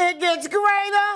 it gets greater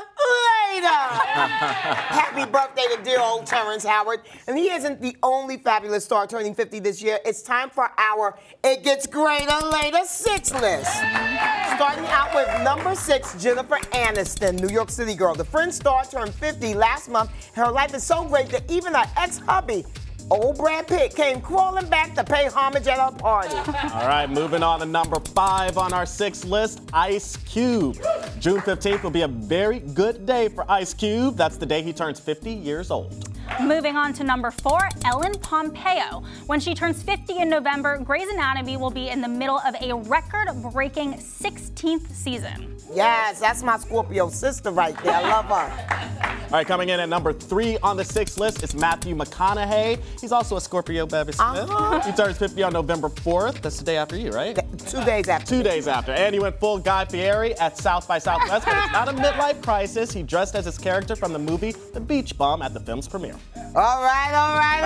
later. Happy birthday to dear old Terrence Howard. And he isn't the only fabulous star turning 50 this year. It's time for our It Gets Greater Later 6 list. Starting out with number 6, Jennifer Aniston, New York City girl. The Friends star turned 50 last month. Her life is so great that even her ex-hubby, old Brad Pitt, came crawling back to pay homage at her party. All right, moving on to number 5 on our 6 list, Ice Cube. June 15th will be a very good day for Ice Cube. That's the day he turns 50 years old. Moving on to number 4, Ellen Pompeo. When she turns 50 in November, Grey's Anatomy will be in the middle of a record-breaking 16th season. Yes, that's my Scorpio sister right there. I love her. All right, coming in at number 3 on the 6 list is Matthew McConaughey. He's also a Scorpio, Bevy Smith. He turns 50 on November 4th. That's the day after you, right? 2 days after. 2 days after. And he went full Guy Fieri at South by Southwest. But it's not a midlife crisis. He dressed as his character from the movie The Beach Bum at the film's premiere. All right, all right,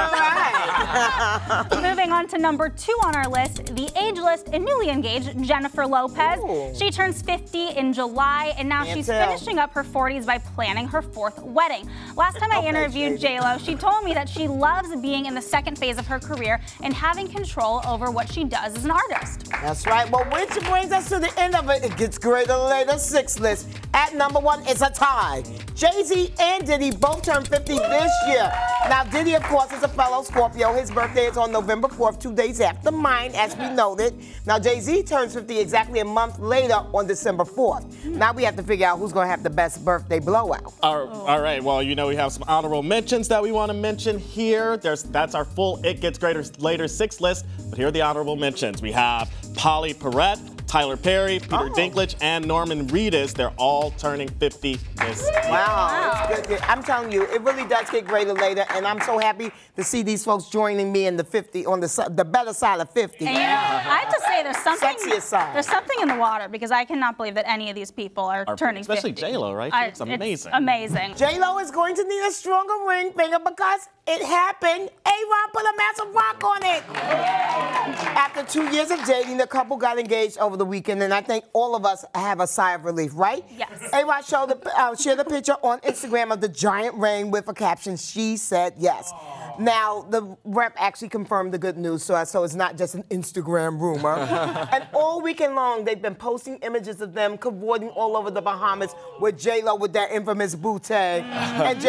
all right. Moving on to number 2 on our list, the ageless and newly engaged Jennifer Lopez. Ooh. She turns 50 in July, and now she's finishing up her 40s by planning her 4th wedding. Last time I interviewed JLo, she told me that she loves being in the second phase of her career and having control over what she does as an artist. That's right. Well, which brings us to the end of it. It Gets Greater Later 6 list. At number 1, it's a tie. Jay-Z and Diddy both turned 50 this year. Now, Diddy, of course, is a fellow Scorpio. His birthday is on November 4th, 2 days after mine, as we noted. Now, Jay-Z turns 50 exactly a month later on December 4th. Now we have to figure out who's going to have the best birthday blowout. All right, well, you know we have some honorable mentions that we want to mention here. That's our full It Gets Greater Later 6 list, but here are the honorable mentions. We have Polly Perrette, Tyler Perry, Peter Dinklage, and Norman Reedus. They're all turning 50 this year. Wow. It's good. I'm telling you, it really does get greater later, and I'm so happy to see these folks joining me in the 50, on the better side of 50. And I have to say, Sexiest side. there's something in the water, because I cannot believe that any of these people are turning 50. Especially JLo, right? It's amazing. It's amazing. JLo is going to need a stronger ring finger because it happened. ARod put a massive rock on it. After 2 years of dating, the couple got engaged over the weekend, and I think all of us have a sigh of relief, right? Yes. ARod shared a picture on Instagram of the giant ring with a caption, "She said yes." Now, the rep actually confirmed the good news, so it's not just an Instagram rumor. And all weekend long, they've been posting images of them cavorting all over the Bahamas with JLo with that infamous bootay, and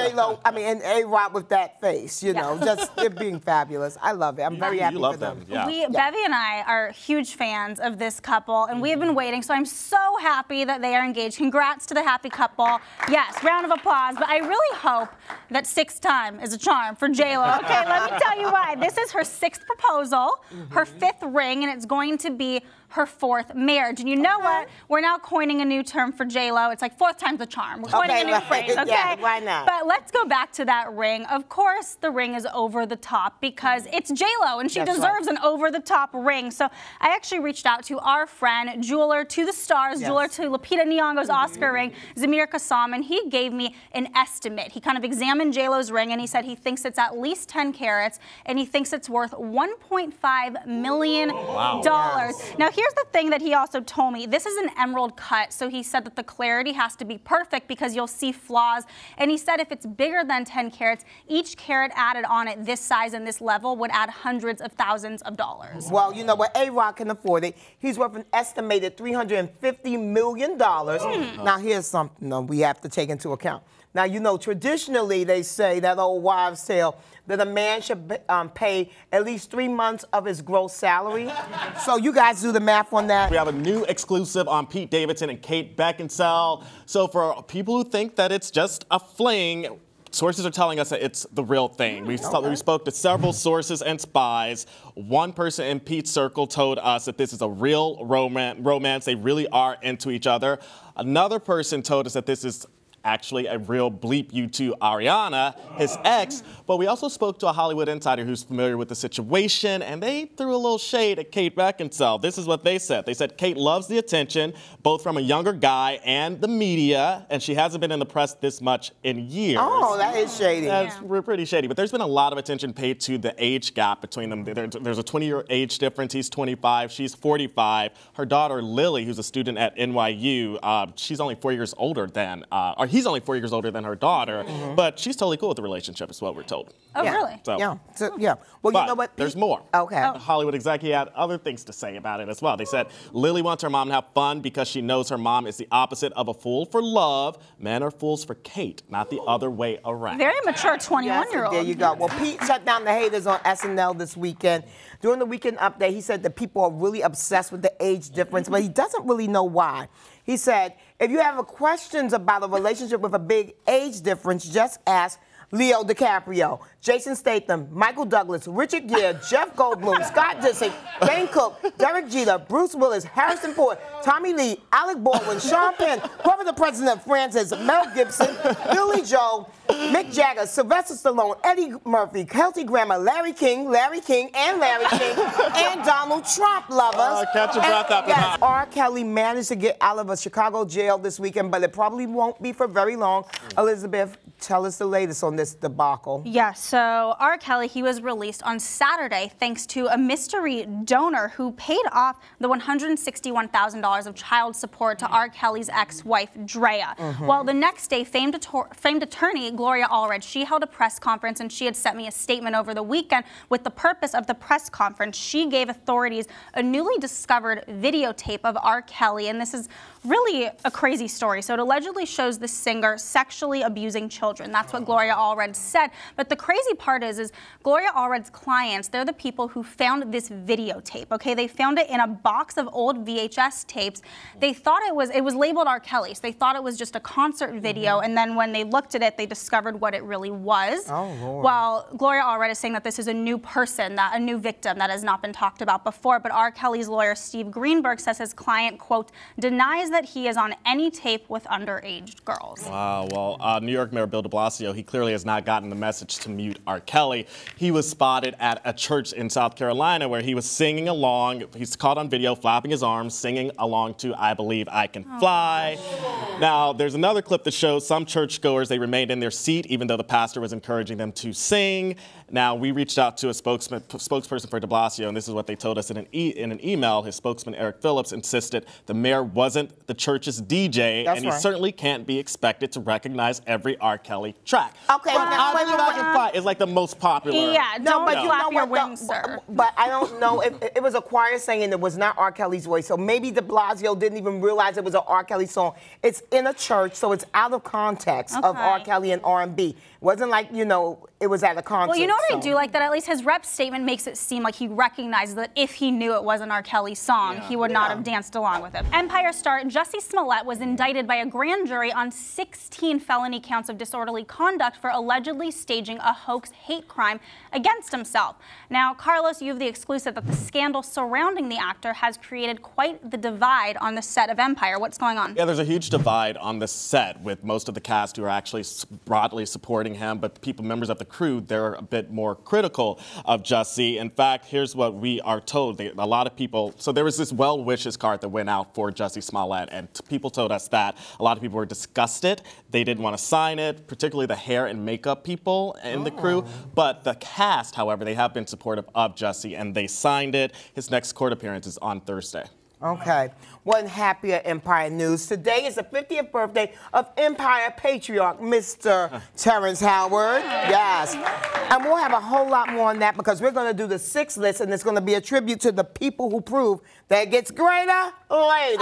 and ARod with that face, you know, just they're being fabulous. I love it. I'm very happy for them. Yeah. Bevy and I are huge fans of this couple, and we have been waiting, so I'm so happy that they are engaged. Congrats to the happy couple. Yes, round of applause, but I really hope that 6th time is a charm for JLo. Okay, let me tell you why. This is her 6th proposal, her 5th ring, and it's going to be her 4th marriage. And you know what? We're now coining a new term for JLo. It's like 4th time's the charm. We're coining a new phrase, okay? Yeah, why not? But let's go back to that ring. Of course, the ring is over the top because it's JLo, and she deserves an over-the-top ring. So I actually reached out to our friend, jeweler to the stars, jeweler to Lupita Nyong'o's Oscar ring, Zamir Kassam, and he gave me an estimate. He kind of examined JLo's ring, and he said he thinks it's at least 10 carats, and he thinks it's worth $1.5 million. Wow. Now, here's the thing that he also told me. This is an emerald cut, so he said that the clarity has to be perfect because you'll see flaws. And he said if it's bigger than 10 carats, each carat added on it this size and this level would add hundreds of thousands of dollars. Well, you know what? ARod can afford it. He's worth an estimated $350 million. Now, here's something we have to take into account. Now, you know, traditionally they say, that old wives' tale, that a man should pay at least 3 months of his gross salary. So you guys do the math on that. We have a new exclusive on Pete Davidson and Kate Beckinsale. So for people who think that it's just a fling, sources are telling us that it's the real thing. We spoke to several sources and spies. One person in Pete's circle told us that this is a real romance. They really are into each other. Another person told us that this is actually a real bleep you to Ariana, his ex. But we also spoke to a Hollywood insider who's familiar with the situation, and they threw a little shade at Kate Beckinsale. This is what they said. They said Kate loves the attention, both from a younger guy and the media, and she hasn't been in the press this much in years. Oh, that is shady. That's pretty shady. But there's been a lot of attention paid to the age gap between them. There's a 20-year age difference. He's 25, she's 45. Her daughter, Lily, who's a student at NYU, she's only 4 years older than, or he's only 4 years older than her daughter, but she's totally cool with the relationship, is what we're told. Oh, really? So, Yeah. Well, but you know what? there's more. Okay. The Hollywood executive had other things to say about it as well. They said, Lily wants her mom to have fun because she knows her mom is the opposite of a fool for love. Men are fools for Kate, not the other way around. Very mature 21-year-old. There you go. Well, Pete shut down the haters on SNL this weekend. During the weekend update, he said that people are really obsessed with the age difference, but he doesn't really know why. He said, if you have questions about a relationship with a big age difference, just ask Leo DiCaprio, Jason Statham, Michael Douglas, Richard Gere, Jeff Goldblum, Scott Disick, Dane Cook, Derek Jeter, Bruce Willis, Harrison Ford, Tommy Lee, Alec Baldwin, Sean Penn, whoever the president of France is, Mel Gibson, Billy Joel, Mick Jagger, Sylvester Stallone, Eddie Murphy, Kelsey Grammer, Larry King, and Donald Trump, lovers. Catch your breath up. Yes, R. Kelly managed to get out of a Chicago jail this weekend, but it probably won't be for very long. Elizabeth, tell us the latest on this debacle. Yes, so R. Kelly, he was released on Saturday thanks to a mystery donor who paid off the $161,000 of child support to R. Kelly's ex-wife, Drea. Well, the next day, famed attorney Gloria Allred, she held a press conference, and she had sent me a statement over the weekend with the purpose of the press conference. She gave authorities a newly discovered videotape of R. Kelly, and this is really a crazy story. So it allegedly shows the singer sexually abusing children. That's what Gloria Allred said. But the crazy part is Gloria Allred's clients, they're the people who found this videotape, okay? They found it in a box of old VHS tapes. They thought it was labeled R. Kelly, so they thought it was just a concert video, and then when they looked at it, they discovered what it really was. Oh, Lord. Well, Gloria Allred is saying that this is a new person, a new victim that has not been talked about before, but R. Kelly's lawyer, Steve Greenberg, says his client, quote, denies that he is on any tape with underage girls. Wow, well, New York Mayor Bill de Blasio, he clearly has not gotten the message to mute R. Kelly. He was spotted at a church in South Carolina where he was singing along. He's caught on video flapping his arms, singing along to I Believe I Can Fly. Now, there's another clip that shows some churchgoers, they remained in their seat even though the pastor was encouraging them to sing. Now, we reached out to a spokesperson for de Blasio, and this is what they told us in an email. His spokesman, Eric Phillips, insisted the mayor wasn't the church's DJ, and he certainly can't be expected to recognize every R. Kelly track. Okay, but I Believe I Can Fly is like the most popular. Yeah, don't flap your wings, no, sir. But I don't know if it was a choir singing, it was not R. Kelly's voice, so maybe de Blasio didn't even realize it was an R. Kelly song. It's in a church, so it's out of context of R. Kelly and R&B. It wasn't like, you know, it was at a concert. Well, you know what I do like? That at least his rep statement makes it seem like he recognizes that if he knew it was an R. Kelly song, he would not have danced along with it. Empire star Jussie Smollett was indicted by a grand jury on 16 felony counts of disorderly conduct for allegedly staging a hoax hate crime against himself. Now, Carlos, you have the exclusive that the scandal surrounding the actor has created quite the divide on the set of Empire. What's going on? Yeah, there's a huge divide on the set with most of the cast who are actually broadly supporting him, but members of the crew, they're a bit more critical of Jussie. In fact, here's what we are told. A lot of people, so there was this well wishes card that went out for Jussie Smollett, and people told us that a lot of people were disgusted. They didn't want to sign it, particularly the hair and makeup people in the crew. But the cast, however, they have been supportive of Jussie, and they signed it. His next court appearance is on Thursday. Okay. One happier Empire news. Today is the 50th birthday of Empire patriarch, Mr. Terrence Howard. Yes. And we'll have a whole lot more on that because we're going to do the 6th list, and it's going to be a tribute to the people who prove that it gets greater later.